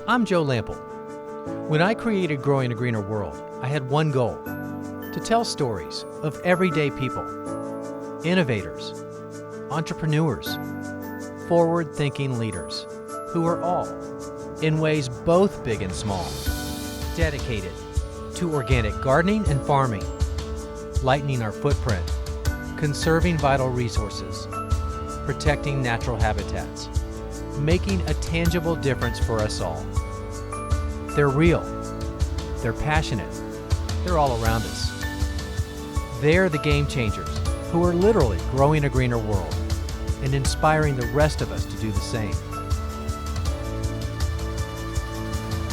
I'm Joe Lample. When I created Growing a Greener World, I had one goal: to tell stories of everyday people, innovators, entrepreneurs, forward-thinking leaders who are all, in ways both big and small, dedicated to organic gardening and farming, lightening our footprint, conserving vital resources, protecting natural habitats, making a tangible difference for us all. They're real, they're passionate, they're all around us. They're the game changers who are literally growing a greener world and inspiring the rest of us to do the same.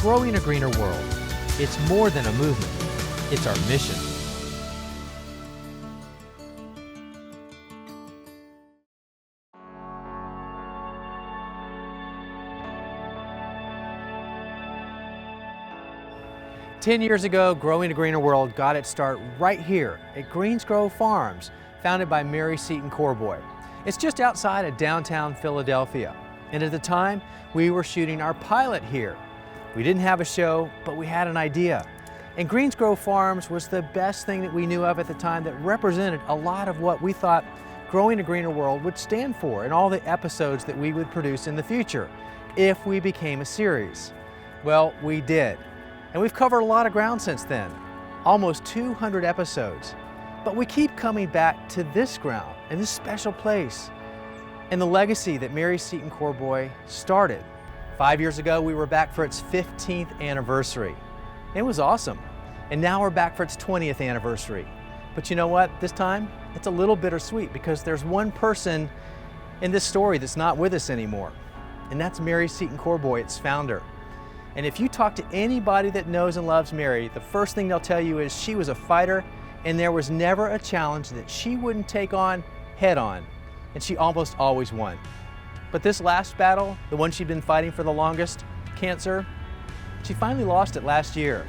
Growing a greener world, it's more than a movement, it's our mission. Ten years ago, Growing a Greener World got its start right here at Greensgrow Farms, founded by Mary Seton Corboy. It's just outside of downtown Philadelphia. And at the time, we were shooting our pilot here. We didn't have a show, but we had an idea. And Greensgrow Farms was the best thing that we knew of at the time that represented a lot of what we thought Growing a Greener World would stand for in all the episodes that we would produce in the future, if we became a series. Well, we did. And we've covered a lot of ground since then, almost 200 episodes. But we keep coming back to this ground and this special place and the legacy that Mary Seton Corboy started. 5 years ago, we were back for its 15th anniversary. It was awesome. And now we're back for its 20th anniversary. But you know what? This time, it's a little bittersweet because there's one person in this story that's not with us anymore. And that's Mary Seton Corboy, its founder. And if you talk to anybody that knows and loves Mary, the first thing they'll tell you is she was a fighter and there was never a challenge that she wouldn't take on head on. And she almost always won. But this last battle, the one she'd been fighting for the longest, cancer, she finally lost it last year.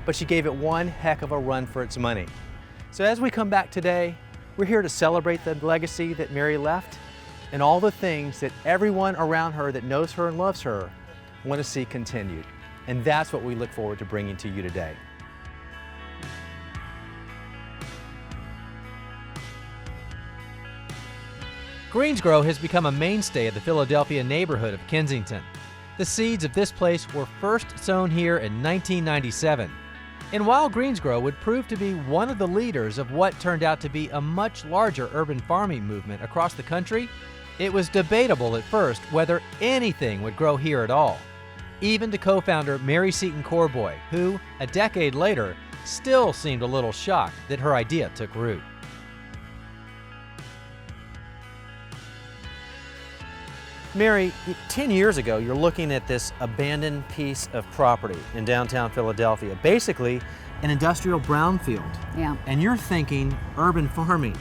But she gave it one heck of a run for its money. So as we come back today, we're here to celebrate the legacy that Mary left and all the things that everyone around her that knows her and loves her want to see continued. And that's what we look forward to bringing to you today. Greensgrow has become a mainstay of the Philadelphia neighborhood of Kensington. The seeds of this place were first sown here in 1997. And while Greensgrow would prove to be one of the leaders of what turned out to be a much larger urban farming movement across the country, it was debatable at first whether anything would grow here at all. Even to co-founder Mary Seton Corboy, who, a decade later, still seemed a little shocked that her idea took root. Mary, 10 years ago, you're looking at this abandoned piece of property in downtown Philadelphia, basically an industrial brownfield. Yeah. And you're thinking urban farming.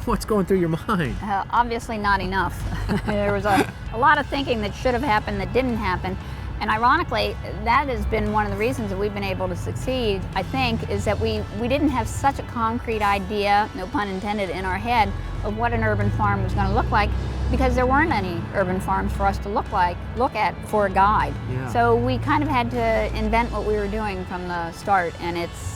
What's going through your mind? Obviously not enough. There was a lot of thinking that should have happened that didn't happen. And ironically, that has been one of the reasons that we've been able to succeed, I think, is that we didn't have such a concrete idea, no pun intended, in our head of what an urban farm was going to look like, because there weren't any urban farms for us to look at for a guide. Yeah. So we kind of had to invent what we were doing from the start, and it's,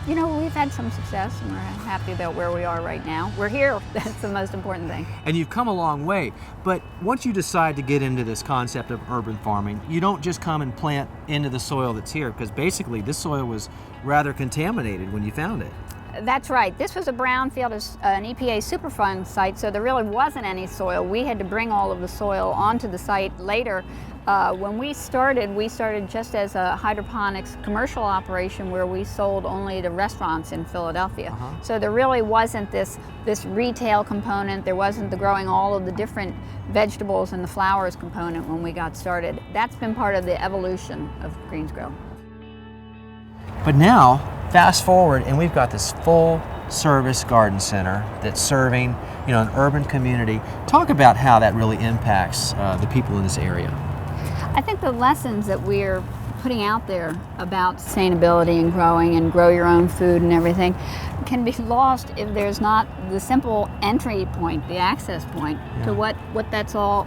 we've had some success and we're happy about where we are right now. We're here, that's the most important thing. And you've come a long way, but once you decide to get into this concept of urban farming, you don't just come and plant into the soil that's here, because basically this soil was rather contaminated when you found it. That's right. This was a brownfield, an EPA Superfund site, so there really wasn't any soil. We had to bring all of the soil onto the site later. When we started just as a hydroponics commercial operation where we sold only to restaurants in Philadelphia. So there really wasn't this retail component. There wasn't the growing all of the different vegetables and the flowers component when we got started. That's been part of the evolution of Greensgrow. But now, fast forward, and we've got this full service garden center that's serving, an urban community. Talk about how that really impacts the people in this area. I think the lessons that we're putting out there about sustainability and growing and grow your own food and everything can be lost if there's not the simple entry point, the access point to what that's all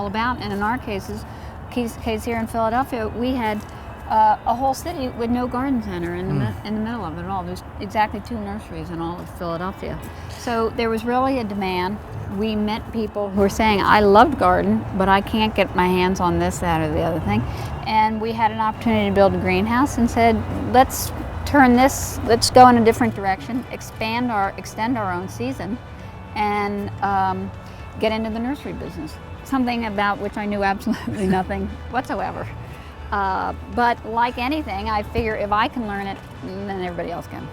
about. And in our cases, case here in Philadelphia, we had a whole city with no garden center in the middle of it all. There's exactly 2 nurseries in all of Philadelphia. So there was really a demand. We met people who were saying, I love garden, but I can't get my hands on this, that, or the other thing. And we had an opportunity to build a greenhouse and said, let's go in a different direction, extend our own season, and get into the nursery business. Something about which I knew absolutely nothing whatsoever. But like anything, I figure if I can learn it, then everybody else can.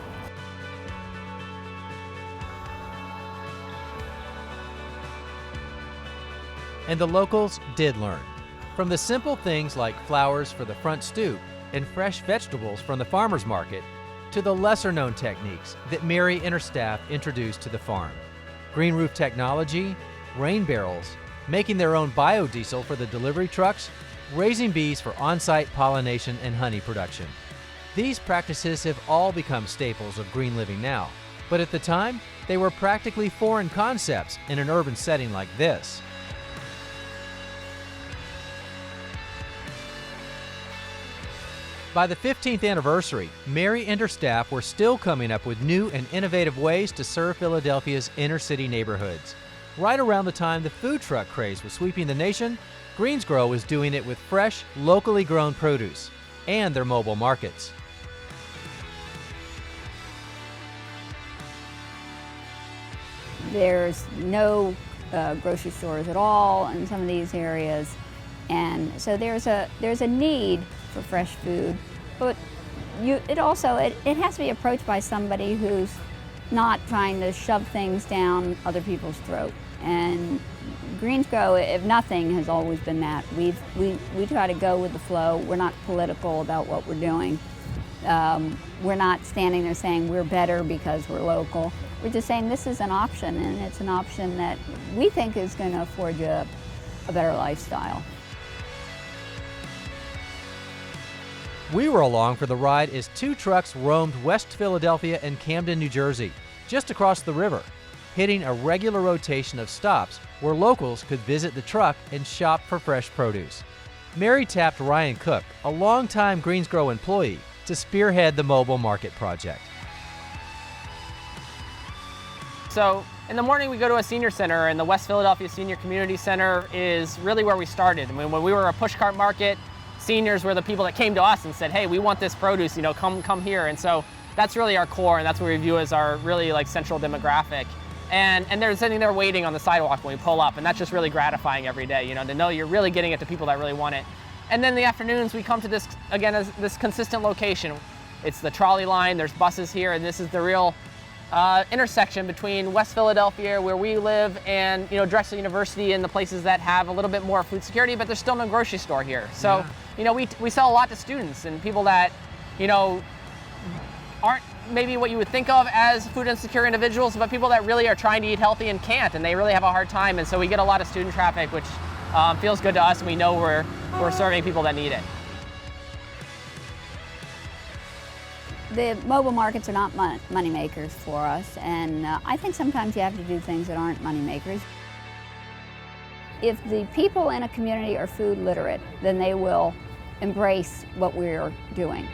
And the locals did learn. From the simple things like flowers for the front stoop and fresh vegetables from the farmer's market, to the lesser-known techniques that Mary and her staff introduced to the farm. Green roof technology, rain barrels, making their own biodiesel for the delivery trucks, raising bees for on-site pollination and honey production. These practices have all become staples of green living now, but at the time, they were practically foreign concepts in an urban setting like this. By the 15th anniversary, Mary and her staff were still coming up with new and innovative ways to serve Philadelphia's inner-city neighborhoods. Right around the time the food truck craze was sweeping the nation, Greensgrow was doing it with fresh, locally grown produce and their mobile markets. There's no grocery stores at all in some of these areas, and so there's a need for fresh food, but it has to be approached by somebody who's not trying to shove things down other people's throat. And Greensgrow, if nothing, has always been that. We try to go with the flow. We're not political about what we're doing. We're not standing there saying we're better because we're local. We're just saying this is an option, and it's an option that we think is going to afford you a better lifestyle. We were along for the ride as 2 trucks roamed West Philadelphia and Camden, New Jersey, just across the river, hitting a regular rotation of stops where locals could visit the truck and shop for fresh produce. Mary tapped Ryan Cook, a longtime Greensgrow employee, to spearhead the mobile market project. So in the morning we go to a senior center, and the West Philadelphia Senior Community Center is really where we started. I mean, when we were a pushcart market, seniors were the people that came to us and said, hey, we want this produce, come here. And so that's really our core, and that's what we view as our really central demographic. And they're sitting there waiting on the sidewalk when we pull up, and that's just really gratifying every day, to know you're really getting it to people that really want it. And then in the afternoons we come to this, again, as this consistent location. It's the trolley line, there's buses here, and this is the real intersection between West Philadelphia, where we live, and Drexel University, and the places that have a little bit more food security, but there's still no grocery store here. So we sell a lot to students and people that aren't maybe what you would think of as food insecure individuals, but people that really are trying to eat healthy and can't, and they really have a hard time. And so we get a lot of student traffic, which feels good to us, and we know we're serving people that need it. The mobile markets are not money makers for us, and I think sometimes you have to do things that aren't money makers. If the people in a community are food literate, then they will embrace what we're doing.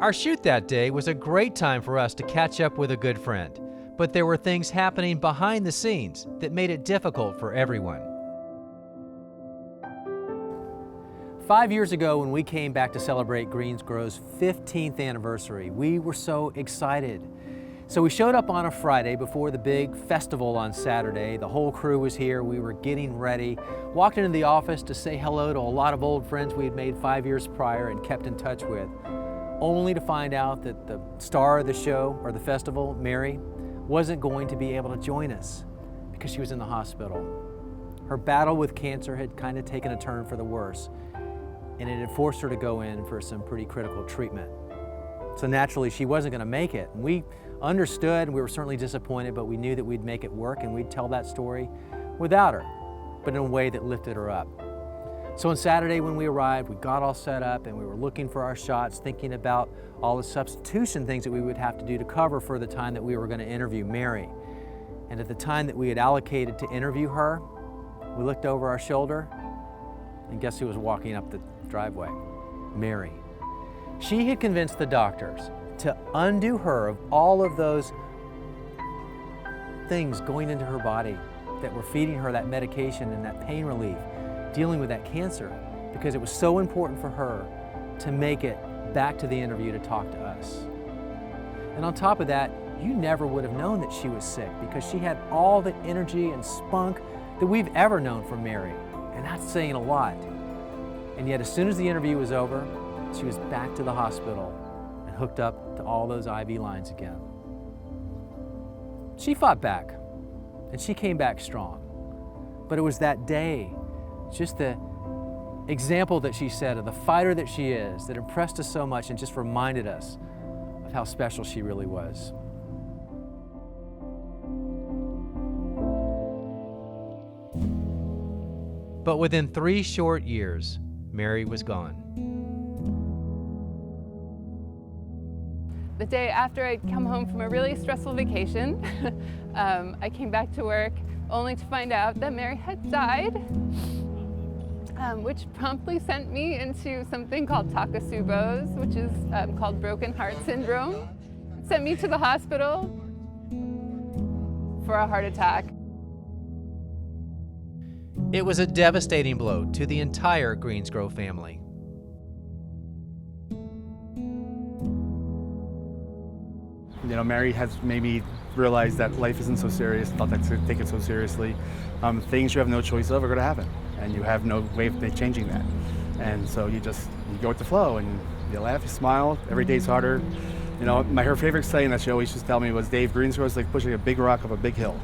Our shoot that day was a great time for us to catch up with a good friend, but there were things happening behind the scenes that made it difficult for everyone. 5 years ago, when we came back to celebrate Greensgrow's 15th anniversary, we were so excited. So we showed up on a Friday before the big festival on Saturday. The whole crew was here. We were getting ready. Walked into the office to say hello to a lot of old friends we had made 5 years prior and kept in touch with, only to find out that the star of the show, or the festival, Mary, wasn't going to be able to join us because she was in the hospital. Her battle with cancer had kind of taken a turn for the worse, and it had forced her to go in for some pretty critical treatment. So naturally, she wasn't going to make it. And we understood, and we were certainly disappointed, but we knew that we'd make it work and we'd tell that story without her, but in a way that lifted her up. So on Saturday when we arrived, we got all set up and we were looking for our shots, thinking about all the substitution things that we would have to do to cover for the time that we were going to interview Mary. And at the time that we had allocated to interview her, we looked over our shoulder, and guess who was walking up the driveway? Mary. She had convinced the doctors to undo her of all of those things going into her body that were feeding her that medication and that pain relief, dealing with that cancer, because it was so important for her to make it back to the interview to talk to us. And on top of that, you never would have known that she was sick because she had all the energy and spunk that we've ever known from Mary. And that's saying a lot. And yet as soon as the interview was over, she was back to the hospital and hooked up to all those IV lines again. She fought back and she came back strong. But it was that day, just the example that she set of the fighter that she is, that impressed us so much and just reminded us of how special she really was. But within 3 short years, Mary was gone. The day after I'd come home from a really stressful vacation, I came back to work only to find out that Mary had died, which promptly sent me into something called Takasubos, which is called broken heart syndrome. It sent me to the hospital for a heart attack. It was a devastating blow to the entire Greensgrow family. You know, Mary has made me realize that life isn't so serious, not to take it so seriously. Things you have no choice of are going to happen, and you have no way of changing that. And so you go with the flow, and you laugh, you smile. Every day's harder. You know, her favorite saying that she always used to tell me was, "Dave, Greensgrow is like pushing a big rock up a big hill.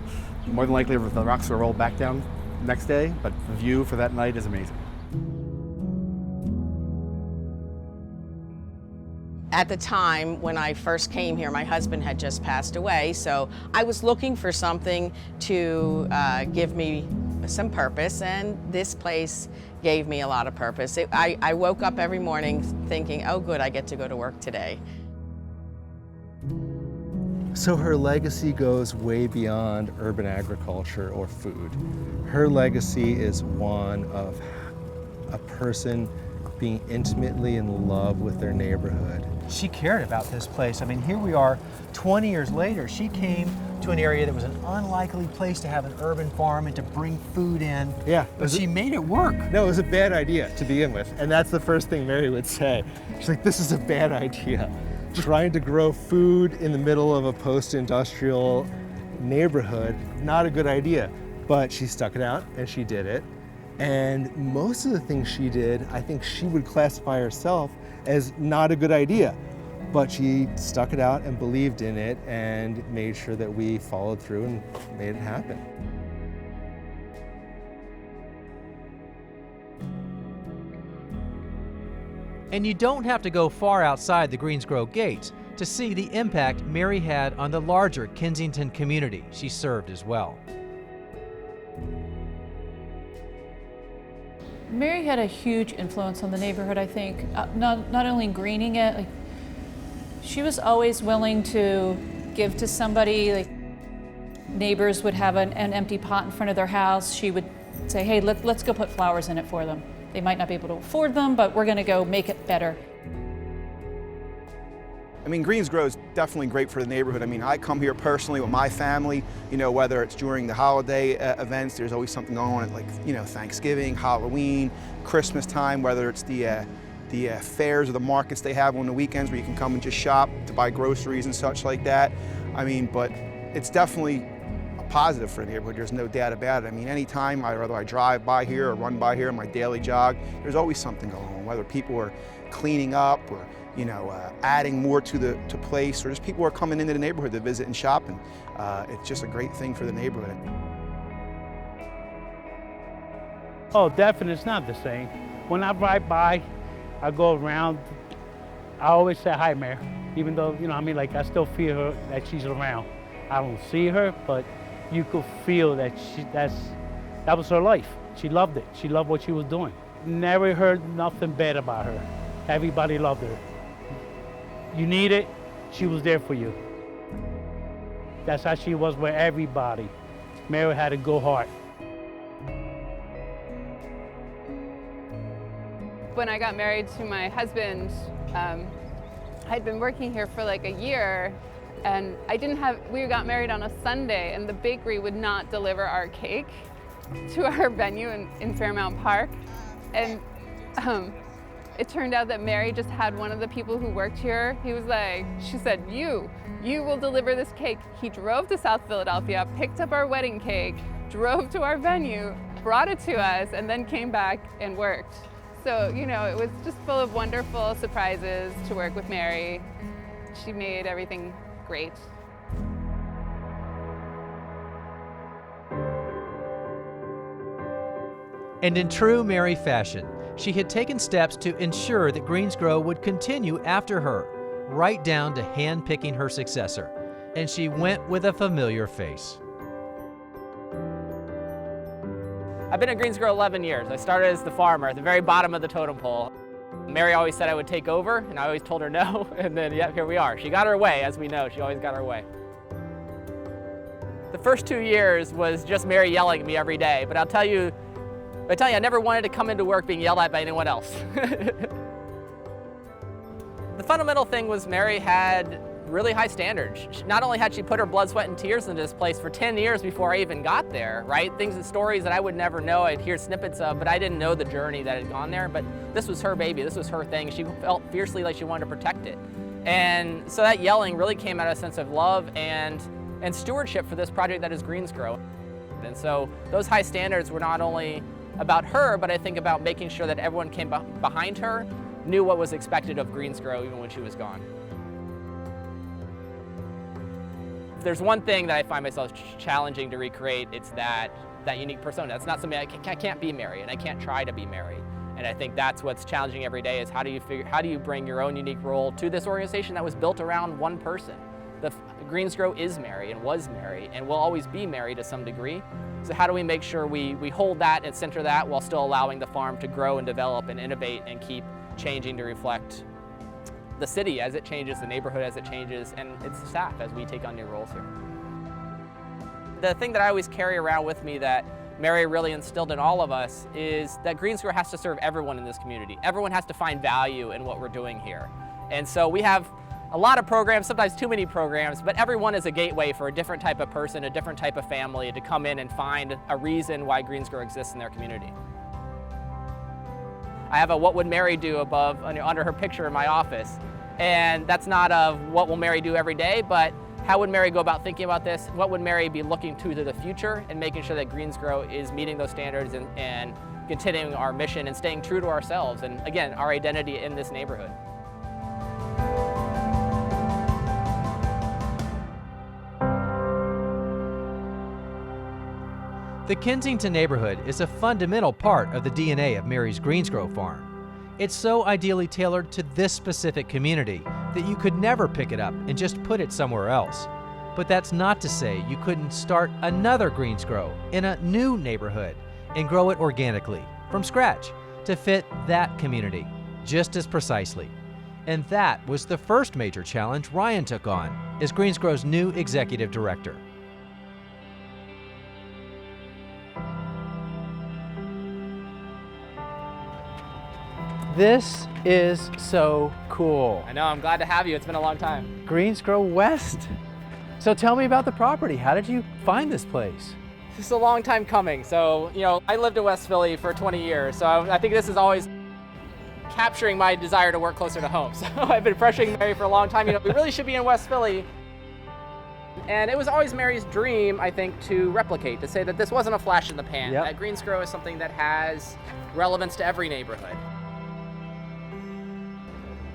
More than likely, the rocks will roll back down next day, but the view for that night is amazing." At the time when I first came here, my husband had just passed away, so I was looking for something to give me some purpose, and this place gave me a lot of purpose. I woke up every morning thinking, oh good, I get to go to work today. So her legacy goes way beyond urban agriculture or food. Her legacy is one of a person being intimately in love with their neighborhood. She cared about this place. I mean, here we are 20 years later. She came to an area that was an unlikely place to have an urban farm and to bring food in. Yeah. But she made it work. No, it was a bad idea to begin with. And that's the first thing Mary would say. She's like, this is a bad idea. Trying to grow food in the middle of a post-industrial neighborhood, not a good idea. But she stuck it out and she did it. And most of the things she did, I think she would classify herself as not a good idea. But she stuck it out and believed in it and made sure that we followed through and made it happen. And you don't have to go far outside the Greensgrow gates to see the impact Mary had on the larger Kensington community she served as well. Mary had a huge influence on the neighborhood, I think. Not only greening it, like she was always willing to give to somebody. Like neighbors would have an empty pot in front of their house. She would say, hey, let's go put flowers in it for them. They might not be able to afford them, but we're gonna go make it better. I mean, Greensgrow is definitely great for the neighborhood. I mean, I come here personally with my family, you know, whether it's during the holiday events, there's always something going on at, like, you know, Thanksgiving, Halloween, Christmas time, whether it's the fairs or the markets they have on the weekends where you can come and just shop to buy groceries and such like that. I mean, but it's definitely a positive for the neighborhood, there's no doubt about it. I mean, anytime, whether I drive by here or run by here on my daily jog, there's always something going on, whether people are cleaning up or, you know, adding more to place, or just people are coming into the neighborhood to visit and shop, and it's just a great thing for the neighborhood. Oh, definitely, it's not the same. When I ride by, I go around, I always say hi, Mayor, even though, you know, I mean, like, I still feel her, that she's around. I don't see her, but you could feel that that was her life. She loved it. She loved what she was doing. Never heard nothing bad about her. Everybody loved her. You need it, she was there for you. That's how she was with everybody. Mary had a good heart. When I got married to my husband, I'd been working here for like a year, and we got married on a Sunday, and the bakery would not deliver our cake to our venue in Fairmount Park. And it turned out that Mary just had one of the people who worked here. She said, you will deliver this cake. He drove to South Philadelphia, picked up our wedding cake, drove to our venue, brought it to us, and then came back and worked. So, you know, it was just full of wonderful surprises to work with Mary. She made everything great. And in true Mary fashion, she had taken steps to ensure that Greensgrow would continue after her, right down to hand-picking her successor. And she went with a familiar face. I've been at Greensgrow 11 years. I started as the farmer at the very bottom of the totem pole. Mary always said I would take over, and I always told her no, and then yeah, here we are. She got her way, as we know. She always got her way. The first 2 years was just Mary yelling at me every day, but I tell you, I never wanted to come into work being yelled at by anyone else. The fundamental thing was Mary had really high standards. Not only had she put her blood, sweat, and tears into this place for 10 years before I even got there, right? Things and stories that I would never know, I'd hear snippets of, but I didn't know the journey that had gone there. But this was her baby, this was her thing. She felt fiercely like she wanted to protect it. And so that yelling really came out of a sense of love and stewardship for this project that is Greensgrow. And so those high standards were not only about her, but I think about making sure that everyone came behind her, knew what was expected of Greensgrow even when she was gone. If there's one thing that I find myself challenging to recreate, it's that unique persona. That's not something I can't be Mary, and I can't try to be Mary. And I think that's what's challenging every day is how do you bring your own unique role to this organization that was built around one person? The Greensgrow is Mary and was Mary and will always be Mary to some degree. So how do we make sure we hold that and center that while still allowing the farm to grow and develop and innovate and keep changing to reflect the city as it changes, the neighborhood as it changes, and its staff as we take on new roles here. The thing that I always carry around with me that Mary really instilled in all of us is that Greensgrow has to serve everyone in this community. Everyone has to find value in what we're doing here. And so we have a lot of programs, sometimes too many programs, but everyone is a gateway for a different type of person, a different type of family to come in and find a reason why Greensgrow exists in their community. I have a what would Mary do above under her picture in my office. And that's not of what will Mary do every day, but how would Mary go about thinking about this? What would Mary be looking to the future and making sure that Greensgrow is meeting those standards and continuing our mission and staying true to ourselves and again, our identity in this neighborhood. The Kensington neighborhood is a fundamental part of the DNA of Mary's Greensgrow farm. It's so ideally tailored to this specific community that you could never pick it up and just put it somewhere else. But that's not to say you couldn't start another Greensgrow in a new neighborhood and grow it organically, from scratch, to fit that community, just as precisely. And that was the first major challenge Ryan took on as Greensgrow's new executive director. This is so cool. I know, I'm glad to have you. It's been a long time. Greensgrow West. So tell me about the property. How did you find this place? This is a long time coming. So, I lived in West Philly for 20 years. So I think this is always capturing my desire to work closer to home. So I've been pressuring Mary for a long time. We really should be in West Philly. And it was always Mary's dream, I think, to replicate, to say that this wasn't a flash in the pan. Yep. That Greensgrow is something that has relevance to every neighborhood.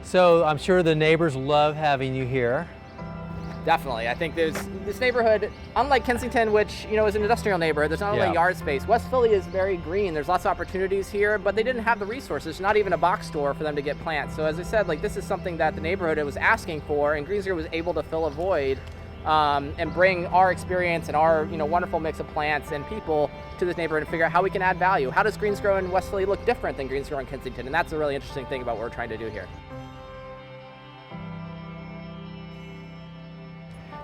So I'm sure the neighbors love having you here. Definitely. I think there's this neighborhood, unlike Kensington, which is an industrial neighborhood, there's not only yard space. West Philly is very green. There's lots of opportunities here, but they didn't have the resources, not even a box store for them to get plants. So as I said, this is something that the neighborhood was asking for, and Greensgrow was able to fill a void and bring our experience and our wonderful mix of plants and people to this neighborhood and figure out how we can add value. How does Greensgrow in West Philly look different than Greensgrow in Kensington? And that's a really interesting thing about what we're trying to do here.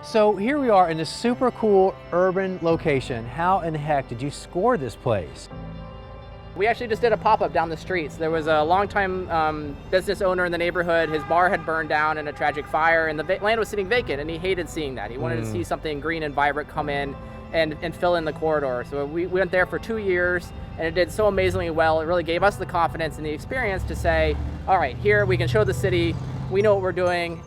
So here we are in this super cool urban location. How in the heck did you score this place? We actually just did a pop-up down the street. So there was a longtime business owner in the neighborhood. His bar had burned down in a tragic fire, and the land was sitting vacant, and he hated seeing that. He wanted to see something green and vibrant come in and fill in the corridor. So we went there for 2 years, and it did so amazingly well. It really gave us the confidence and the experience to say, all right, here we can show the city, we know what we're doing.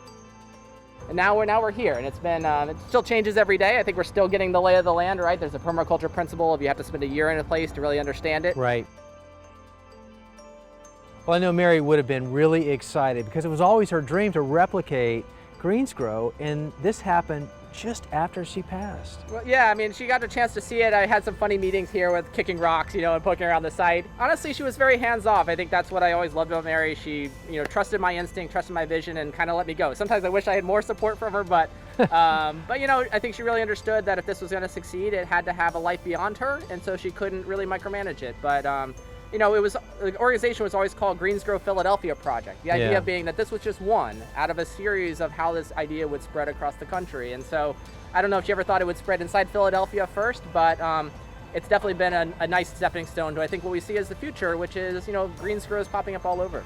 And now we're here, and it's been, it still changes every day. I think we're still getting the lay of the land, right? There's a permaculture principle of you have to spend a year in a place to really understand it. Right. Well, I know Mary would have been really excited because it was always her dream to replicate Greensgrow, and this happened just after she passed. Well, yeah, I mean, she got a chance to see it. I had some funny meetings here with kicking rocks, and poking around the site. Honestly, she was very hands-off. I think that's what I always loved about Mary. She, trusted my instinct, trusted my vision, and kind of let me go. Sometimes I wish I had more support from her, but I think she really understood that if this was going to succeed, it had to have a life beyond her, and so she couldn't really micromanage it. But the organization was always called Greensgrow Philadelphia Project. The idea being that this was just one out of a series of how this idea would spread across the country. And so I don't know if you ever thought it would spread inside Philadelphia first, but it's definitely been a nice stepping stone to I think what we see as the future, which is, Greensgrows popping up all over.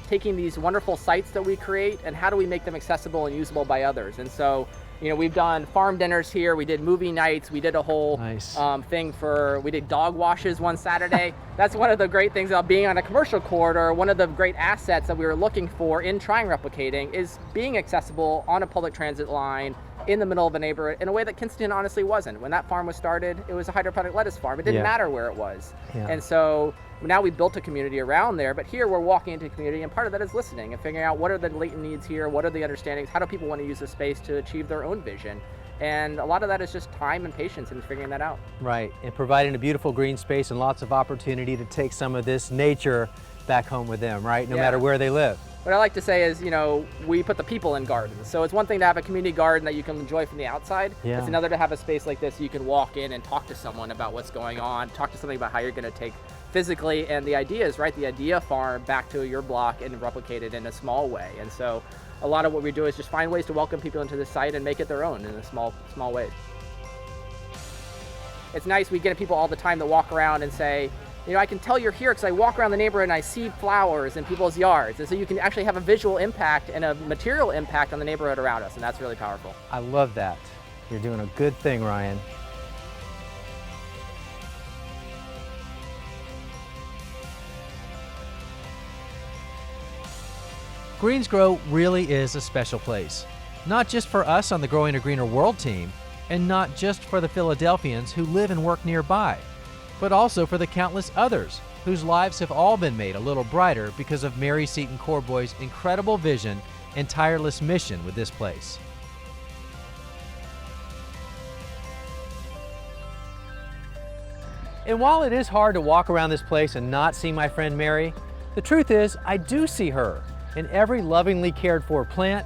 Taking these wonderful sites that we create and how do we make them accessible and usable by others. And so we've done farm dinners here, we did movie nights, we did a whole thing we did dog washes one Saturday. That's one of the great things about being on a commercial corridor. One of the great assets that we were looking for in trying replicating is being accessible on a public transit line in the middle of a neighborhood in a way that Kinston honestly wasn't. When that farm was started, it was a hydroponic lettuce farm. It didn't matter where it was. And so now we've built a community around there, but here we're walking into a community, and part of that is listening and figuring out what are the latent needs here, what are the understandings, how do people want to use the space to achieve their own vision. And a lot of that is just time and patience in figuring that out. Right, and providing a beautiful green space and lots of opportunity to take some of this nature back home with them, right? No matter where they live. What I like to say is, we put the people in gardens. So it's one thing to have a community garden that you can enjoy from the outside. It's another to have a space like this you can walk in and talk to someone about what's going on, talk to somebody about how you're going to take physically, and the idea is, the idea farm back to your block and replicate it in a small way. And so a lot of what we do is just find ways to welcome people into the site and make it their own in a small ways. It's nice, we get people all the time that walk around and say, I can tell you're here because I walk around the neighborhood and I see flowers in people's yards. And so you can actually have a visual impact and a material impact on the neighborhood around us, and that's really powerful. I love that. You're doing a good thing, Ryan. Greensgrow really is a special place, not just for us on the Growing a Greener World team, and not just for the Philadelphians who live and work nearby, but also for the countless others whose lives have all been made a little brighter because of Mary Seton Corboy's incredible vision and tireless mission with this place. And while it is hard to walk around this place and not see my friend Mary, the truth is I do see her in every lovingly cared for plant,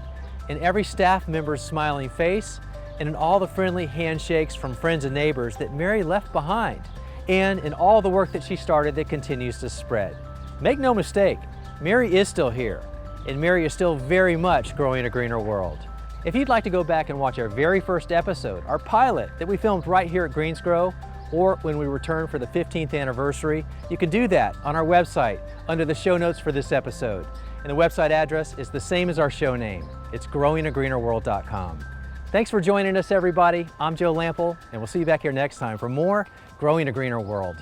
in every staff member's smiling face, and in all the friendly handshakes from friends and neighbors that Mary left behind, and in all the work that she started that continues to spread. Make no mistake, Mary is still here, and Mary is still very much growing a greener world. If you'd like to go back and watch our very first episode, our pilot that we filmed right here at Greensgrow, or when we return for the 15th anniversary, you can do that on our website under the show notes for this episode. And the website address is the same as our show name. It's growingagreenerworld.com. Thanks for joining us, everybody. I'm Joe Lample, and we'll see you back here next time for more Growing a Greener World.